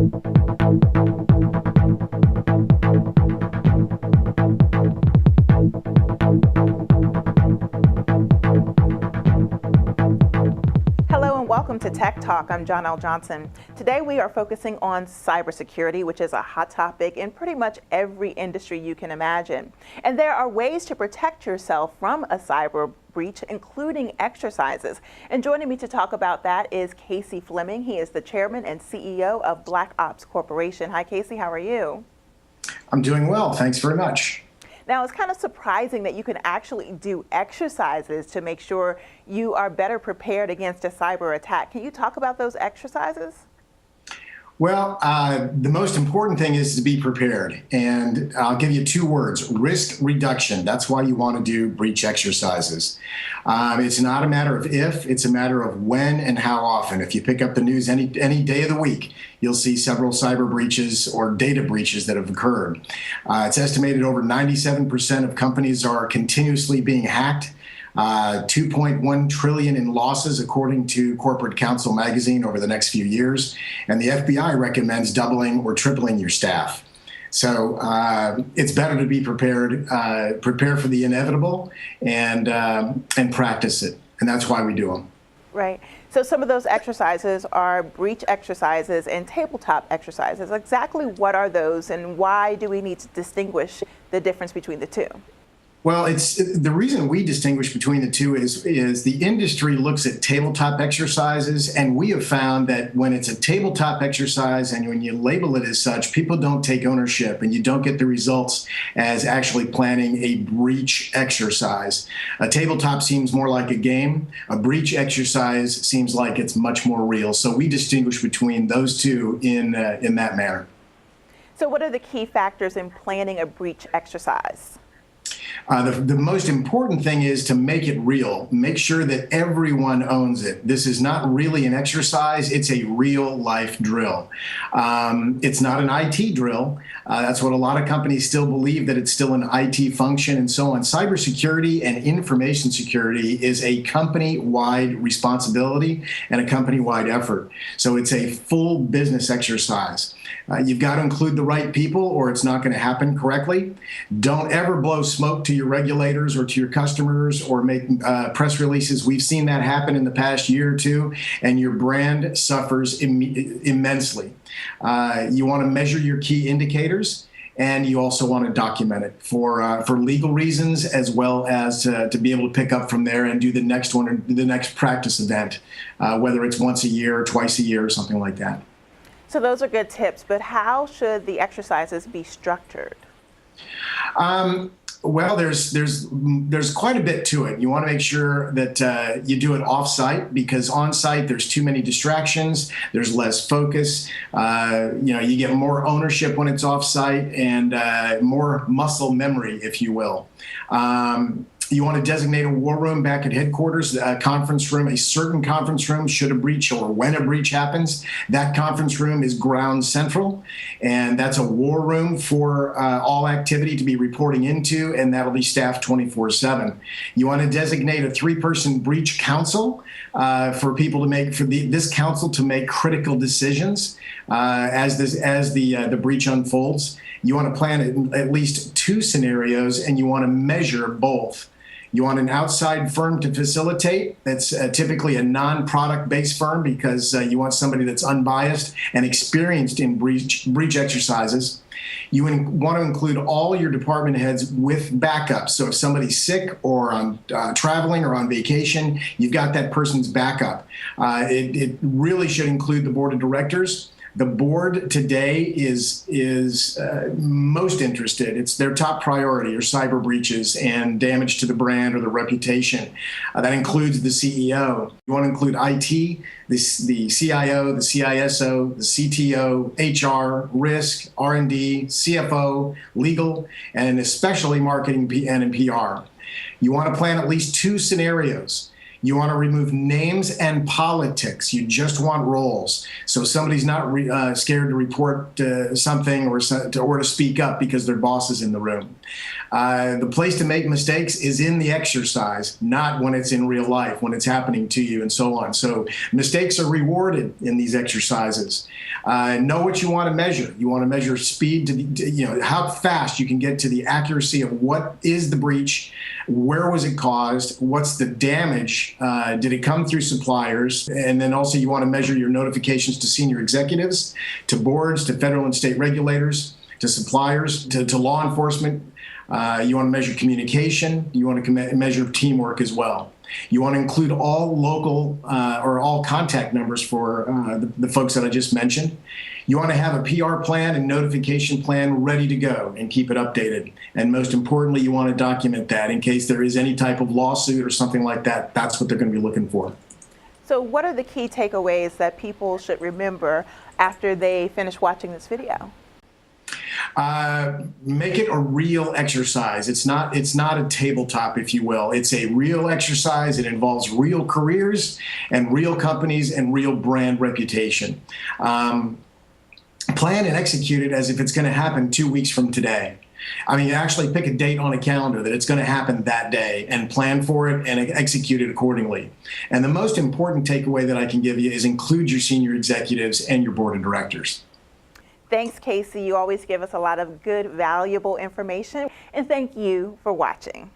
Hello and welcome to Tech Talk. I'm John L. Johnson. Today we are focusing on cybersecurity, which is a hot topic in pretty much every industry you can imagine. And there are ways to protect yourself from a cyber breach, including exercises. And joining me to talk about that is Casey Fleming. He is the chairman and CEO of Black Ops Corporation. Hi, Casey. How are you? I'm doing well. Thanks very much. Now, it's kind of surprising that you can actually do exercises to make sure you are better prepared against a cyber attack. Can you talk about those exercises? Well, the most important thing is to be prepared. And I'll give you two words: risk reduction. That's why you want to do breach exercises. It's not a matter of if, it's a matter of when and how often. If you pick up the news any day of the week, you'll see several cyber breaches or data breaches that have occurred. It's estimated over 97% of companies are continuously being hacked. 2.1 trillion in losses, according to Corporate Counsel magazine, over the next few years. And the FBI recommends doubling or tripling your staff. So it's better to be prepared, prepare for the inevitable, and practice it. And that's why we do them. Right. So some of those exercises are breach exercises and tabletop exercises. Exactly what are those, and why do we need to distinguish the difference between the two? Well, the reason we distinguish between the two is the industry looks at tabletop exercises, and we have found that when it's a tabletop exercise and when you label it as such, people don't take ownership and you don't get the results as actually planning a breach exercise. A tabletop seems more like a game. A breach exercise seems like it's much more real. So we distinguish between those two in that manner. So what are the key factors in planning a breach exercise? The most important thing is to make it real. Make sure that everyone owns it. This is not really an exercise. It's a real life drill. It's not an IT drill. That's what a lot of companies still believe, that it's still an IT function and so on. Cybersecurity and information security is a company-wide responsibility and a company-wide effort. So it's a full business exercise. You've got to include the right people or it's not going to happen correctly. Don't ever blow smoke to your regulators or to your customers or make press releases. We've seen that happen in the past year or two, and your brand suffers immensely. You want to measure your key indicators, and you also want to document it for legal reasons, as well as to be able to pick up from there and do the next one or the next practice event, whether it's once a year or twice a year or something like that. So those are good tips, but how should the exercises be structured? Well, there's quite a bit to it. You want to make sure that you do it off-site, because on-site there's too many distractions. There's less focus. You get more ownership when it's off-site and more muscle memory, if you will. You want to designate a war room back at headquarters, a conference room, a certain conference room should a breach or when a breach happens. That conference room is ground central, and that's a war room for all activity to be reporting into, and that'll be staffed 24/7. You want to designate a 3-person breach council for people to make, this council to make critical decisions as the breach unfolds. You want to plan at least 2 scenarios, and you want to measure both. You want an outside firm to facilitate. That's typically a non-product-based firm, because you want somebody that's unbiased and experienced in breach exercises. You want to include all your department heads with backup. So if somebody's sick or on traveling or on vacation, you've got that person's backup. It really should include the board of directors. The board today is most interested. It's their top priority are cyber breaches and damage to the brand or the reputation. That includes the CEO. You want to include IT, the CIO, the CISO, the CTO, HR, risk, R&D, CFO, legal, and especially marketing and PR. You want to plan at least 2 scenarios. You want to remove names and politics. You just want roles. So somebody's not scared to report something or to speak up because their boss is in the room. The place to make mistakes is in the exercise, not when it's in real life, when it's happening to you and so on. So mistakes are rewarded in these exercises. Know what you want to measure. You want to measure speed to how fast you can get to the accuracy of what is the breach, where was it caused, what's the damage, did it come through suppliers, and then also you want to measure your notifications to senior executives, to boards, to federal and state regulators, to suppliers, to law enforcement. You want to measure communication. You want to measure teamwork as well. You want to include all local or all contact numbers for the folks that I just mentioned. You want to have a PR plan and notification plan ready to go and keep it updated. And most importantly, you want to document that in case there is any type of lawsuit or something like that. That's what they're going to be looking for. So what are the key takeaways that people should remember after they finish watching this video? Make it a real exercise. It's not a tabletop, if you will. It's a real exercise. It involves real careers and real companies and real brand reputation. Plan and execute it as if it's going to happen 2 weeks from today. I mean, actually pick a date on a calendar that it's going to happen that day and plan for it and execute it accordingly. And the most important takeaway that I can give you is include your senior executives and your board of directors. Thanks, Casey. You always give us a lot of good, valuable information. And thank you for watching.